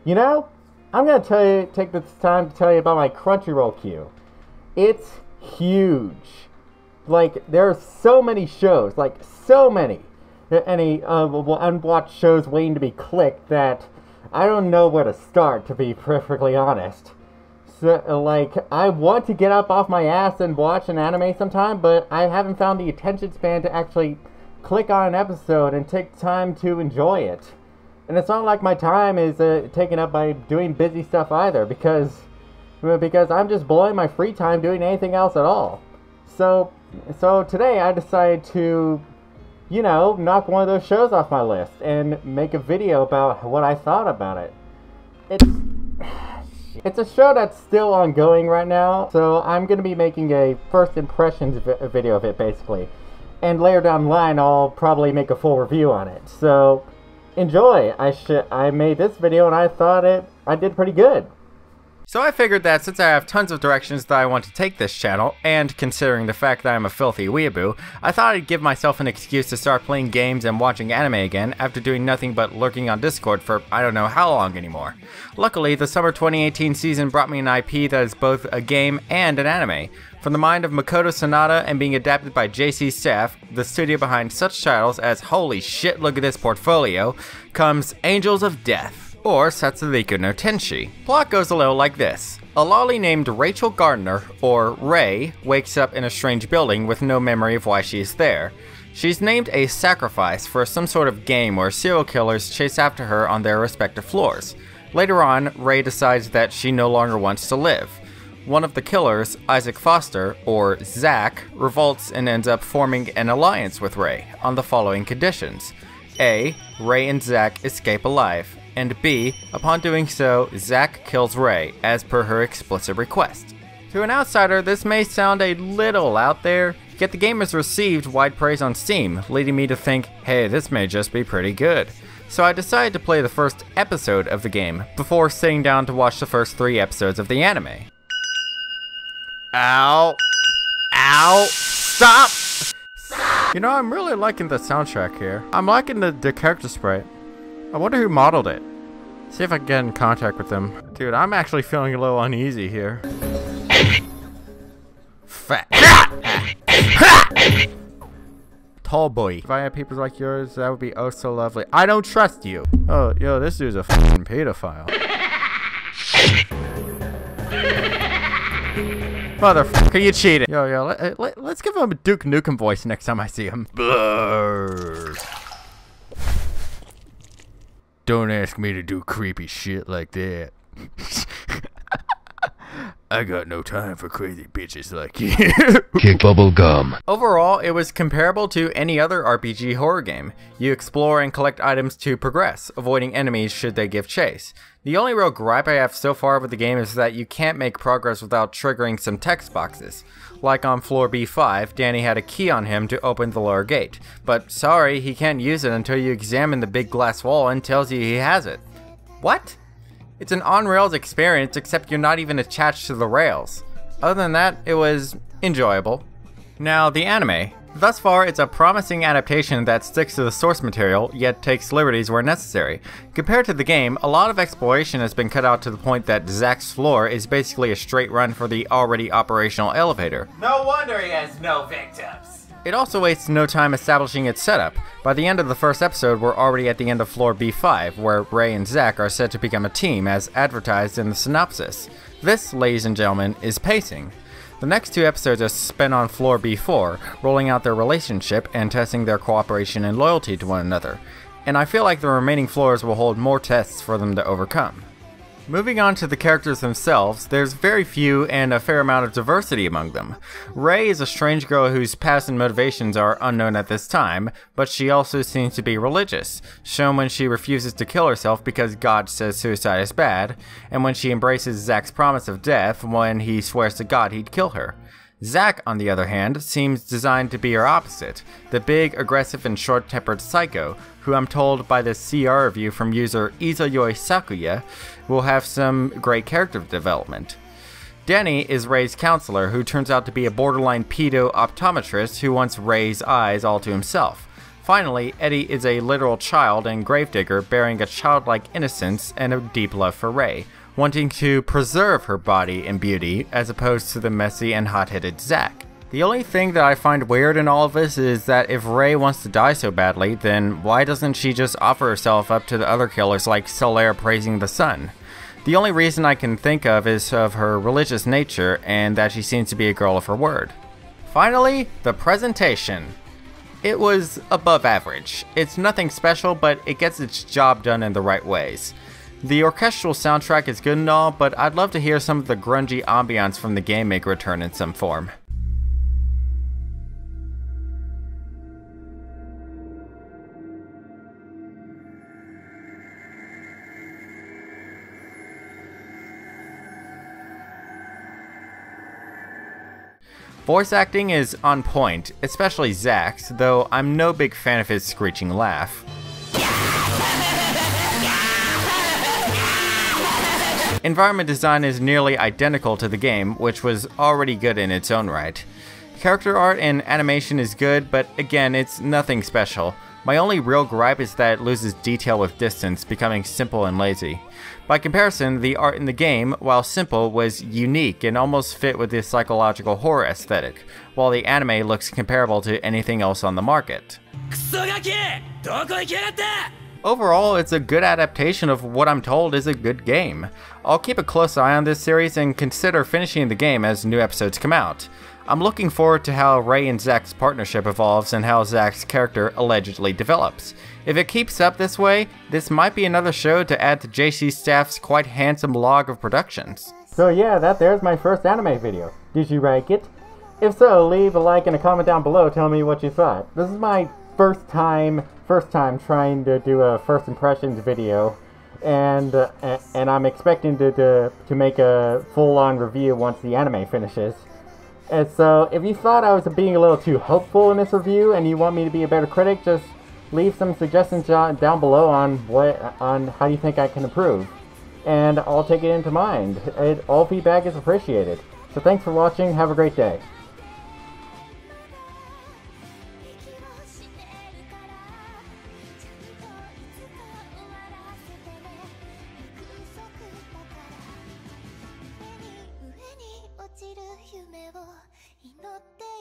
You know, I'm gonna take this time to tell you about my Crunchyroll queue. It's huge. Like, there are so many shows, like so many, unwatched shows waiting to be clicked that I don't know where to start, to be perfectly honest. So, like, I want to get up off my ass and watch an anime sometime, but I haven't found the attention span to actually click on an episode and take time to enjoy it. And it's not like my time is taken up by doing busy stuff either, because I'm just blowing my free time doing anything else at all. So today I decided to, knock one of those shows off my list and make a video about what I thought about it. It's a show that's still ongoing right now, so I'm going to be making a first impressions video of it, basically. And later down the line, I'll probably make a full review on it. So, enjoy! I made this video and I thought I did pretty good. So I figured that since I have tons of directions that I want to take this channel, and considering the fact that I'm a filthy weeaboo, I thought I'd give myself an excuse to start playing games and watching anime again after doing nothing but lurking on Discord for I don't know how long anymore. Luckily, the summer 2018 season brought me an IP that is both a game and an anime. From the mind of Makoto Sanada and being adapted by JC Staff, the studio behind such titles as holy shit look at this portfolio, comes Angels of Death, or Satsuriko no Tenshi. Plot goes a little like this. A lolly named Rachel Gardner, or Ray, wakes up in a strange building with no memory of why she is there. She's named a sacrifice for some sort of game where serial killers chase after her on their respective floors. Later on, Ray decides that she no longer wants to live. One of the killers, Isaac Foster, or Zack, revolts and ends up forming an alliance with Ray on the following conditions. A. Ray and Zack escape alive. And B, upon doing so, Zack kills Ray, as per her explicit request. To an outsider, this may sound a little out there, yet the game has received wide praise on Steam, leading me to think, hey, this may just be pretty good. So I decided to play the first episode of the game, before sitting down to watch the first 3 episodes of the anime. Ow! Ow! Stop! You know, I'm really liking the soundtrack here. I'm liking the character sprite. I wonder who modeled it. See if I can get in contact with them. Dude, I'm actually feeling a little uneasy here. Fat. Tall boy. If I had papers like yours, that would be oh so lovely. I don't trust you. Oh, yo, this dude's a fucking pedophile. Motherfucker, you cheated. Yo, let's give him a Duke Nukem voice next time I see him. Brrr. Don't ask me to do creepy shit like that. I got no time for crazy bitches like you. Kick bubble gum. Overall, it was comparable to any other RPG horror game. You explore and collect items to progress, avoiding enemies should they give chase. The only real gripe I have so far with the game is that you can't make progress without triggering some text boxes. Like on floor B5, Danny had a key on him to open the lower gate, but sorry, he can't use it until you examine the big glass wall and tells you he has it. What? It's an on-rails experience, except you're not even attached to the rails. Other than that, it was enjoyable. Now, the anime. Thus far, it's a promising adaptation that sticks to the source material, yet takes liberties where necessary. Compared to the game, a lot of exploration has been cut out to the point that Zack's floor is basically a straight run for the already operational elevator. No wonder he has no victims! It also wastes no time establishing its setup. By the end of the first episode, we're already at the end of floor B5, where Ray and Zack are said to become a team as advertised in the synopsis. This, ladies and gentlemen, is pacing. The next 2 episodes are spent on floor B4, rolling out their relationship and testing their cooperation and loyalty to one another, and I feel like the remaining floors will hold more tests for them to overcome. Moving on to the characters themselves, there's very few and a fair amount of diversity among them. Ray is a strange girl whose past and motivations are unknown at this time, but she also seems to be religious, shown when she refuses to kill herself because God says suicide is bad, and when she embraces Zack's promise of death when he swears to God he'd kill her. Zack, on the other hand, seems designed to be her opposite, the big, aggressive, and short-tempered psycho, who I'm told by this CR review from user Izayoi Sakuya will have some great character development. Denny is Ray's counselor, who turns out to be a borderline pedo optometrist who wants Ray's eyes all to himself. Finally, Eddie is a literal child and gravedigger bearing a childlike innocence and a deep love for Ray, wanting to preserve her body and beauty as opposed to the messy and hot-headed Zack. The only thing that I find weird in all of this is that if Ray wants to die so badly, then why doesn't she just offer herself up to the other killers like Solaire praising the sun? The only reason I can think of is of her religious nature and that she seems to be a girl of her word. Finally, the presentation. It was above average. It's nothing special, but it gets its job done in the right ways. The orchestral soundtrack is good and all, but I'd love to hear some of the grungy ambiance from the game make a return in some form. Voice acting is on point, especially Zack's, though I'm no big fan of his screeching laugh. Environment design is nearly identical to the game, which was already good in its own right. Character art and animation is good, but again, it's nothing special. My only real gripe is that it loses detail with distance, becoming simple and lazy. By comparison, the art in the game, while simple, was unique and almost fit with the psychological horror aesthetic, while the anime looks comparable to anything else on the market. Overall, it's a good adaptation of what I'm told is a good game. I'll keep a close eye on this series and consider finishing the game as new episodes come out. I'm looking forward to how Ray and Zack's partnership evolves and how Zack's character allegedly develops. If it keeps up this way, this might be another show to add to JC Staff's quite handsome log of productions. So yeah, there's my first anime video. Did you like it? If so, leave a like and a comment down below telling me what you thought. This is my first time trying to do a first impressions video, and I'm expecting to make a full-on review once the anime finishes. And so, if you thought I was being a little too hopeful in this review and you want me to be a better critic, just leave some suggestions down below on how you think I can improve, and I'll take it into mind. All feedback is appreciated. So thanks for watching. Have a great day.「夢を祈って